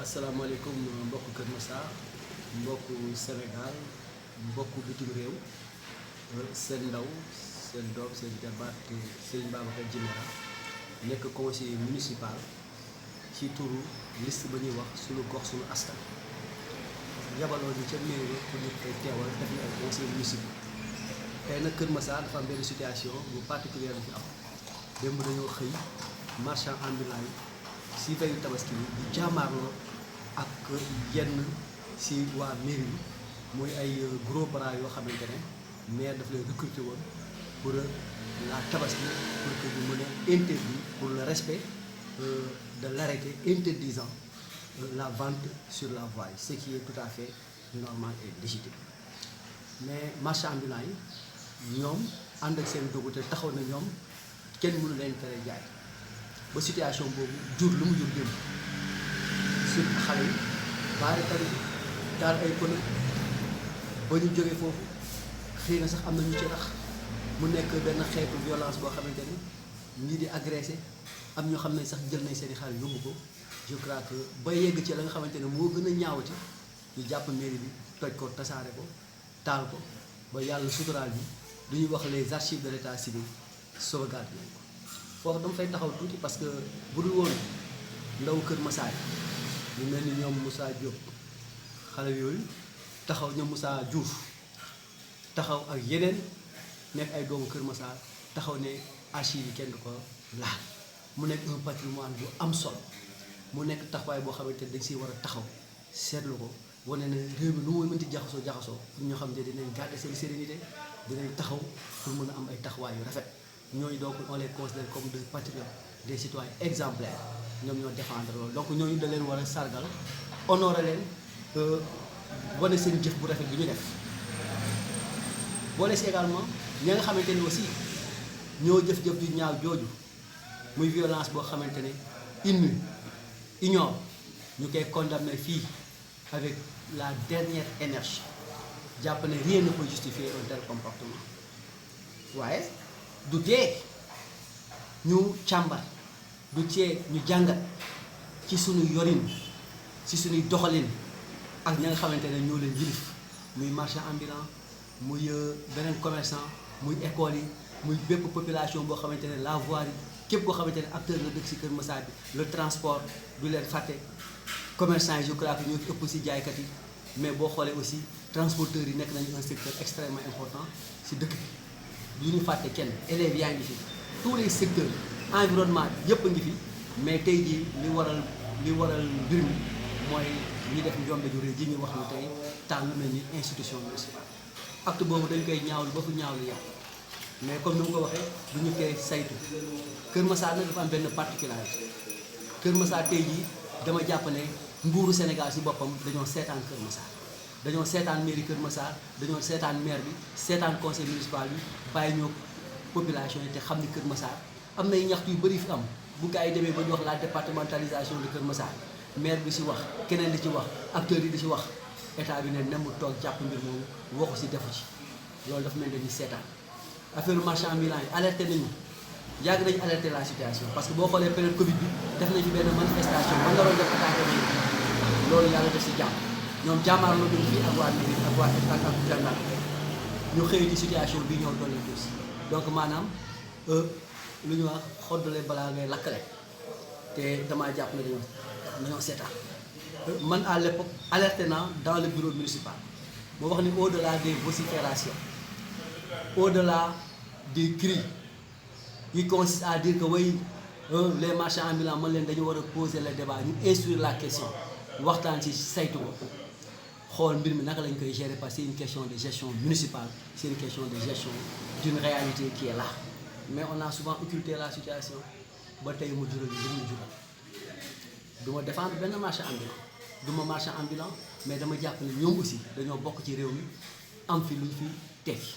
asalaamaaleykum mbokku Kër Massar mbokku Sénégal mbokku bitim réew seen ndaw seen doom seen jarbaat Serigne Babacar Djimera nekk conseiller municipal ci turu liste ba ñuy wax sunu gox sunu askan yabaloo ñu ca mairie pour ñu koy teewal def na ay conseil municipal tey nag Kër Massar dafa am benn situation bu particulière bu fi am démb dañoo xëy marchand ambulant yi si veyu tabaski bi di jaamaarloo ak yenn si waa mairie bi muy ay gros bras yoo xamante ne maire daf lay recruter woon pour la tabaski pour que ñu mën a interdire pour le respect de l'arrêté interdisant la vente sur la voie ce qui est tout à fait normal et légitime mais marchand ambulant yi ñoom ànd ak seen dogu te taxaw na ñoom kenn mënu leen tere jaay ba situation boobu jur lu mu jur démb surtout xale yi baari tari daal ay pënë ba ñu jógee foofu xëy na sax am na ñu ci rax mu nekk benn xeetu violence boo xamante ne ñii di agressé am ñoo xam ne sax jël nañ seen i xale yóbbu ko je crois que ba yegg ci la nga xamante ne moo gën a ñaawati ñu jàpp mairie bi toj ko tasaare ko taal ko ba yàlla suturaal bi du ñuy wax les archives de l'état civil sauvegarde nañ ko foofu dama fay taxaw tuuti parce que bu dul woon ndaw Kër Massar ñu mel ni ñoom Moussa Diop xale yooyu taxaw ñoom Moussa Diouf taxaw ak yeneen nekk ay doomu Kër Massar taxaw ne archives yi kenn du ko laal mu nekk un patrimoine bu am solo mu nekk taxawaay boo xamante ne dañ siy war a taxaw seetlu ko wane ne réew mi lu muy mënti jaxasoo pour ñoo xam ne dinañ garder seen sérénité dinañ taxaw pour mën a am ay taxawaay yu rafet. ñooñu donc on les considère comme des patriotes des citoyens exemplaires ñoom ñoo défendre loolu donc ñooñu da leen war a sargal honorer leen wane seen jëf bu rafet bi ñu def boole si également ñi nga xamante ne aussi ñoo jëf-jëf ju ñaaw jooju muy violence boo xamante ne ignore ñu koy condamner fii avec la dernière énergie jàpp ne rien ne peut justifier un tel comportement waaye du tee ñu càmbar du tee ñu jàngat ci suñu yorin ci suñuy doxalin ak ña nga xamante ne ñoo leen yilif muy marchand ambulant muy beneen commerçant muy école yi muy bépp population boo xamante ne la voirie képp koo xamante ne acteur la dëkk ci Kër Massar bi le transport du leen fàtte commerçant yi je crois que ñoo ëpp ci jaaykat yi mais boo xoolee aussi transporteurs yi nekk nañu un secteur extrêmement important ci dëkk bi du ñu fàtte kenn élèves yaa ngi fi tous les secteurs environnement yëpp a ngi fi mais tey jii li waral mbir mi mooy ñi def njombe ju rëy ji ñu wax ni tey taal lu mel ni institution municipale acte boobu dañ koy ñaawlu ba fu ñaawlu yàq mais comme ni mu ko waxee du ñu koy saytu Kër Massar nag dafa am benn particularité Kër Massar tey jii dama jàpp ne nguuru Sénégal ci boppam dañoo seetaan Kër Massar dañoo seetaan mairie Kër Massar dañoo seetaan maire bi seetaan conseil municipal bi bàyyi ñoo population yi te xam ni Kër Massar am nay ñaxtu yu bëri fi am bu gars yi demee ba ñu wax la départementalisation de Kër Massar maire bi ci wax keneen di ci wax acteurs yi di ci wax état bi ne nem mu toog jàpp mbir moomu waxu ci defu ci loolu dafa mel ni dañuy seetaan affaire marchand ambulant yi alerté nañu yàgg nañu alerté la situation parce que boo xoolee période Covid bi def nañu benn manifestation ba naroon def attaque loolu yàlla def ci jàmm ñoom jàmmaarloo nañu fii ak waa mairie ak waa ak gendarme ñu xëy ci situation bii ñoo doole aussi donc maanaam lu ñu wax xoddale balaa ngay lakkale te damaa jàpp ne dañoo seetaan man à l'époque alerté naa dans le bureau municipal moo wax ni au-delà des vociférations au-delà des cris qui consiste à dire que way les marchands ambulants man leen dañu war a poser le débat ñu instruire la question waxtaan ci saytu ko xool mbir mi naka lañ koy gérer parce que c'est une question de gestion municipale c'est une question de gestion d'une réalité qui est là mais on a souvent occulté la situation ba tey mu jural li mu jural du ma défendre benn marchand ambulant du ma marchand ambulant mais dama jàpp ne ñoom aussi dañoo bokk ci réew mi am fi luñ fi tekki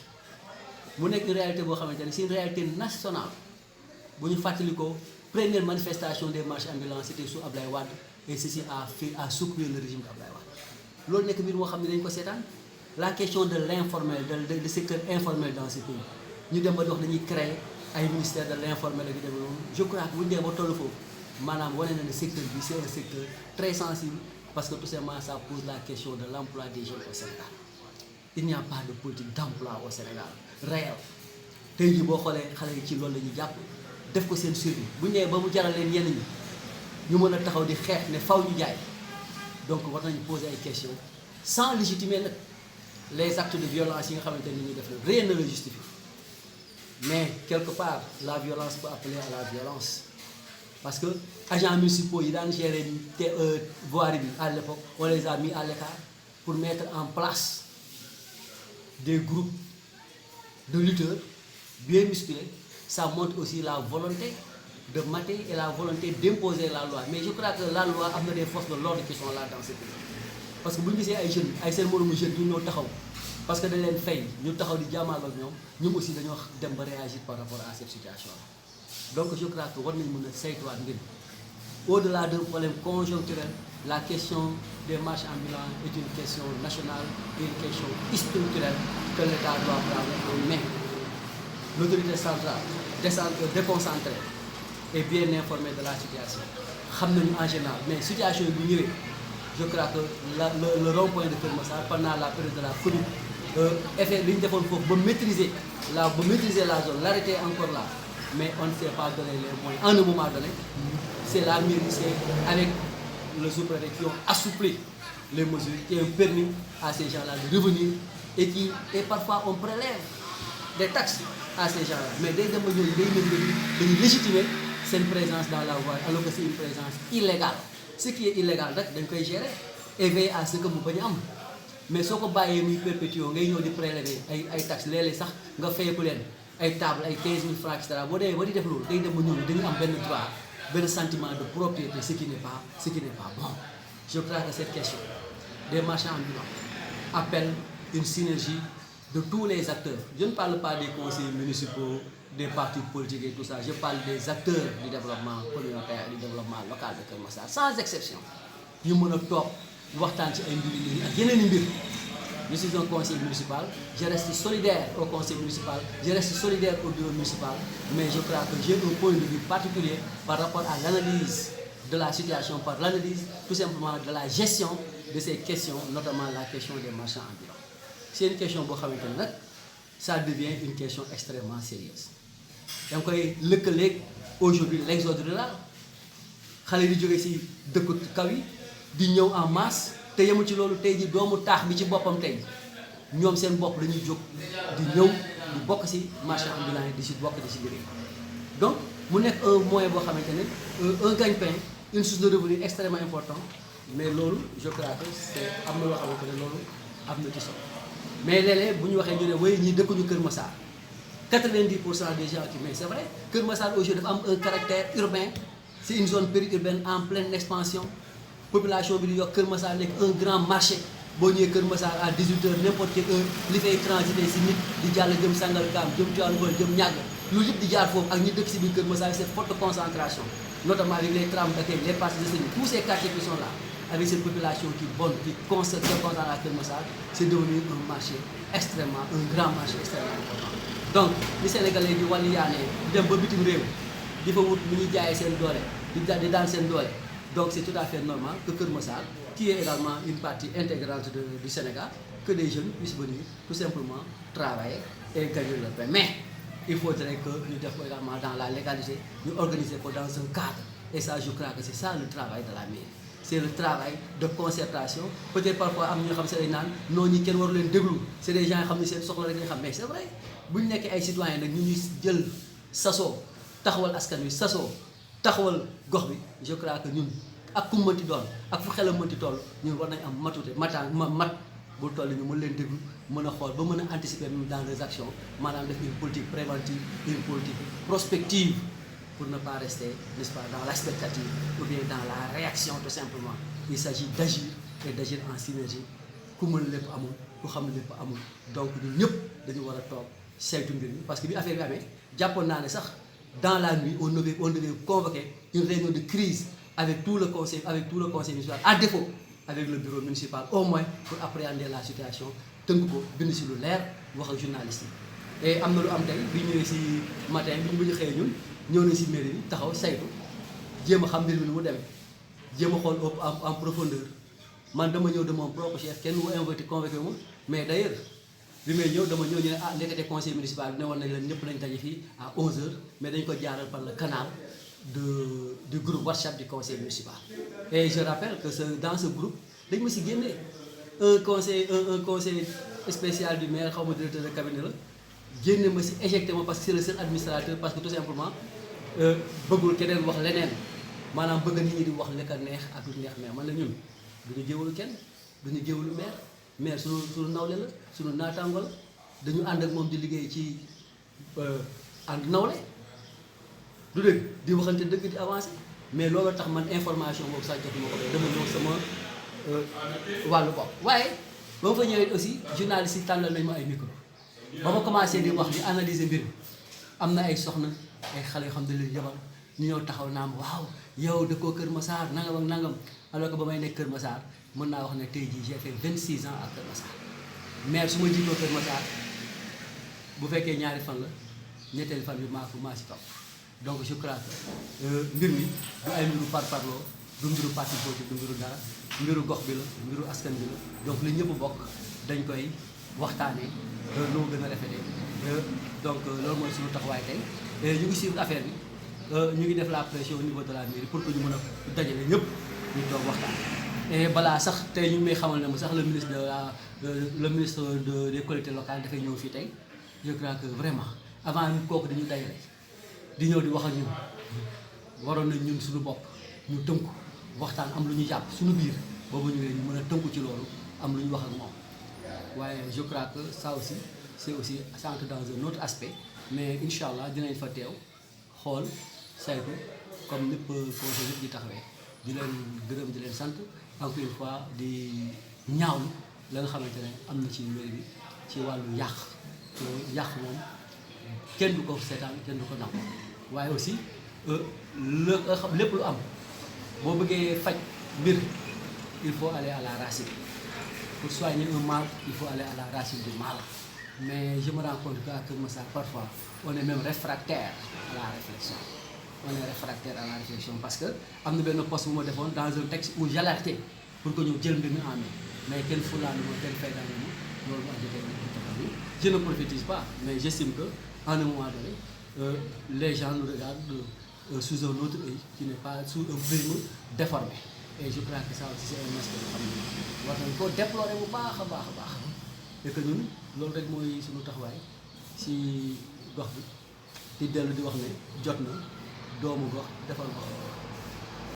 mu nekk une réalité boo xamante ne c'est une réalité nationale bu ñu fàttali ko première manifestation des marchands ambulants c'était sous Ablaye Wade et ceci a secoué le régime d'Ablaye Wade loolu nekk mbir moo xam ne dañ ko seetaan la question de l'informel de secteur informel dans ce pays ñu dem ba di wax dañuy créer ay ministère de l'informel ak yu demee noonu je crois que bu ñu demee ba tollu foofu maanaam wane na ne secteur bi c'est un secteur très sensible parce que tout simplement ça pose la question de l'emploi des jeunes au Sénégal. Il n'y a pas de politique d'emploi au Sénégal réel tey jii boo xoolee xale yi ci loolu la ñuy jàpp def ko seen survie bu ñu nee ba mu jaral leen yenn ñi ñu mën a taxaw di xeex ne faw ñu jaay donc war nañu poser ay questions sans légitimer nag les actes de violence yi nga xamante ni ñuy def la rien ne le justifie mais quelque part la violence peut appeler à la violence parce que agents municipaux yi daan gérer voirie bi à l'époque on les a mis à l'écart pour mettre en place des groupes de lutteurs bien musclés. Ça montre aussi la volonté de mater et la volonté d'imposer la loi. Mais je crois que la loi a des forces de l'ordre qui sont là dans ce pays. Parce que si vous avez des jeunes, ay seen moromu jeunes ñu ñëw taxaw parce que dañ leen fay ñu taxaw di jàmmaal ak ñoom ñoom aussi dañoo dem ba réagir par rapport à cette situation là. Donc je crois que war nañu mën a saytuwaat mbir au-delà d'un problème conjoncturel, la question des marchands ambulants est une question nationale et une question structurelle que l'État doit prendre en main. L'autorité centrale déconcentrée et bien informée de la situation xam nañu en général mais situation bi ñëwee je crois que le rond-point de Keur Massar pendant la période de la Covid effet li ñu defoon foofu ba maîtriser la zone l'arrêté encore là mais on ne s'est pas donné les moyens en un moment donné. C'est la mairie avec le sous-préfet qui ont assoupli les mesures qui ont permis à ces gens-là de revenir et parfois on prélève des taxes à ces gens-là mais day dem ba ñooñu dañuy légitimer seen présence dans la voie alors que c'est une présence illégale ce qui est illégal rek dañ koy gérer et veiller à ce que mu bañ a am mais soo ko bàyyee muy perpétuer ngay ñëw di prélever ay taxes léeg-léeg sax nga fayeku leen ay table ay 15 000 francs et cetera boo demee ba di def loolu day dem ba ñooñu dañu am benn droit benn sentiment de propriété ce qui n'est pas bon. Je crois que cette question des marchands ambulants appelle une synergie de tous les acteurs. Je ne parle pas des conseillers municipaux, des partis politiques et tout ça. Je parle des acteurs du développement communautaire et du développement local de Keur Massar sans exception. ñu mën a toog waxtaan ci ay mbir ak yeneen i mbir. Je suis un conseiller municipal, je reste solidaire au conseil municipal, je reste solidaire au bureau municipal, mais je crois que j'ai un point de vue particulier par rapport à l'analyse de la situation, par l'analyse tout simplement de la gestion de ces questions, notamment la question des marchands ambulants. C'est une question boo xamante ne nag ça devient une question extrêmement sérieuse. da nga koy lëkkaleeg aujourd'hui l'exode rural xale di jóge ci dëkku kaw yi di ñëw en masse. te yemul ci loolu tey ji doomu taax bi ci boppam tey ñoom seen bopp dañuy jóg di ñëw di bokk ci marché ambulant yi di ci bokk di ci liggéey donc mu nekk un moyen boo xamante ne un gagne-pain une source de revenu extrêmement important mais loolu je crois que c'est am na loo xamante ne loolu am na ci solo mais léeg-léeg bu ñu waxee ñu ne way ñi dëkkuñu Keur Massar 90% des gens qui mais c'est vrai Keur Massar aujourd'hui dafa am un caractère urbain c'est une zone périurbaine en pleine expansion. Population bi di yokk Keur Massar nekk un grand marché boo ñëwee Keur Massar à 18h n'importe quelle heure li fay transiter ci nit di jàll jëm Sangalkam jëm Tivaouane jëm Niaga loolu yëpp di jaar foofu ak ñi dëkk ci biir Keur Massar cette forte concentration notamment avec les trams d'accueil les parties de tous ces quartiers qui sont là avec cette population qui bonne qui concentre à Keur Massar c'est devenu un marché extrêmement un grand marché extrêmement important donc li Sénégalais di wàllu yaanee di dem ba bitim réew di fa wut lu ñuy jaayee seen doole di daan seen doole. Donc c'est tout à fait normal que Keur Massar, qui est également une partie intégrante du Sénégal, que des jeunes puissent venir tout simplement travailler et gagner leur pain. Mais il faudrait que nous devons également dans la légalité, nous organiser dans un cadre. Et ça, je crois que c'est ça le travail de la mairie. C'est le travail de concertation. Peut-être parfois, c'est des gens qui sont mais c'est vrai. Si nous sommes citoyens, nous sommes sasso, taxawal askan wi sasso taxawal gox bi je crois que ñun ak ku mënti doon ak fu xelam mënti toll ñun war nañ am matute mat bu toll ñu mën leen déglu mën a xool ba mën a anticiper même dans les actions maanaam def une politique préventive une politique prospective pour ne pas rester n'est-ce pas dans l'expectative ou bien dans la réaction tout simplement. Il s'agit d'agir et d'agir en synergie ku mën lépp amul ku xam lépp amul donc ñun ñëpp dañu war a toog saytu mbir mi parce que bi affaire bi amee jàppoon naa ne sax dans la nuit on devait convoquer une réunion de crise avec tout le conseil municipal à défaut avec le bureau municipal au moins pour appréhender la situation tënk ko bind ci lu leer wax ak journaliste yi. Et am na lu am tey bi ñëwee ci matin bi ñu xëyee ñun ñëw nañ ci mairie bi taxaw saytu jéem a xam mbir mi nu mu demee jéem a xool en profondeur man dama ñëw de mon propre chef kenn mu invité convoqué ma mais d'ailleurs bi may ñëw dama ñëw ñu ne ah ndekete conseil municipal bi ne woon nañ leen ñëpp lañ daje fii à 11h mais dañ ko jaaral par le canal du groupe WhatsApp du conseil municipal. Et je rappelle que dans ce groupe dañ ma si génnee un conseil spécial du maire xaw ma directeur de cabinet la génne ma si éjecté ma parce que c'est le seul administrateur parce que tout simplement bëggul keneen wax leneen maanaam bëgg nit ñi di wax li ko neex ak lu neex mais man la ñun duñu géwalu kenn duñu géwalu maire suñu nawle la suñu naataango la dañu ànd ak moom di liggéey ci ànd nawle du dëgg di waxante dëgg di avancé mais loolu tax man information boobu sax jotuma ko dama ñëw sama wàllu bopp waaye ba ma fa ñëwee aussi journaliste yi tànnal nañ ma ay micro ba ma commencé di wax di analyser mbir mi am na ay soxna ay xale yoo xam ne leen yabal ñu ñëw taxaw naam waaw yow dëkkoo Kër Massar nangam ak nangam alors que ba may nekk Kër Massar mën naa wax ne tey jii j'ai fait 26 ans à Kër Massar maire su ma jiitoo Kër Massar bu fekkee ñaari fan la ñetteeli fan bi maa si topp donc je crois que mbir mi du ay mbiru parparloo du mbiru parti politique du mbiru dara mbiru gox bi la mbiru askan bi la donc li ñëpp bokk dañ koy waxtaanee loo gën a rafetee donc loolu mooy suñu taxawaay tey ñu ngi suivre affaire bi ñu ngi def la pression au niveau de la mairie pour que ñu mën a dajale ñëpp ñu doog waxtaan. et balaa sax tey ñu ngi may xamal ne ma sax le ministre des collectivités locales dafay ñëw fii tey je crois que vraiment avant kooku dañu dajale di ñëw di wax ak ñun waroon nañ ñun suñu bopp ñu tënku waxtaan am lu ñu jàpp suñu biir boobu ñëwee ñu mën a tënku ci loolu am lu ñu wax ak moom waaye je crois que ça aussi c'est aussi ça entre dans un autre aspect mais incha allah dinañ fa teew xool saytu comme lépp conseil yëpp di taxawee di leen gërëm di leen sant encore une fois di ñaawlu la nga xamante ne am na ci mairie bi ci wàllu yàq moom kenn du ko seetaan kenn du ko nangu waaye aussi lépp lu am boo bëggee faj mbir il faut aller à la racine pour soigner un mal il faut aller à la racine du mal mais je me rends compte qu'à Kër Massar parfois on est même réfractaire à la réflexion parce que am na benn poste bu ma defoon dans un texte où j'alertais pour que ñu jël mbir mi en main mais kenn fulaanu ma kenn faydaanu ma loolu moo jotee je ne prophétise pas mais j'estime que à un moment donné les gens nous regardent sous un autre œil qui n'est pas sous un prisme déformé et je crois que ça aussi c'est un aspect yoo xam ne war nañ koo déplorer bu baax a baax et que ñun loolu rek mooy suñu taxawaay si gox bi di dellu di wax ne jot na doomu gox defal gox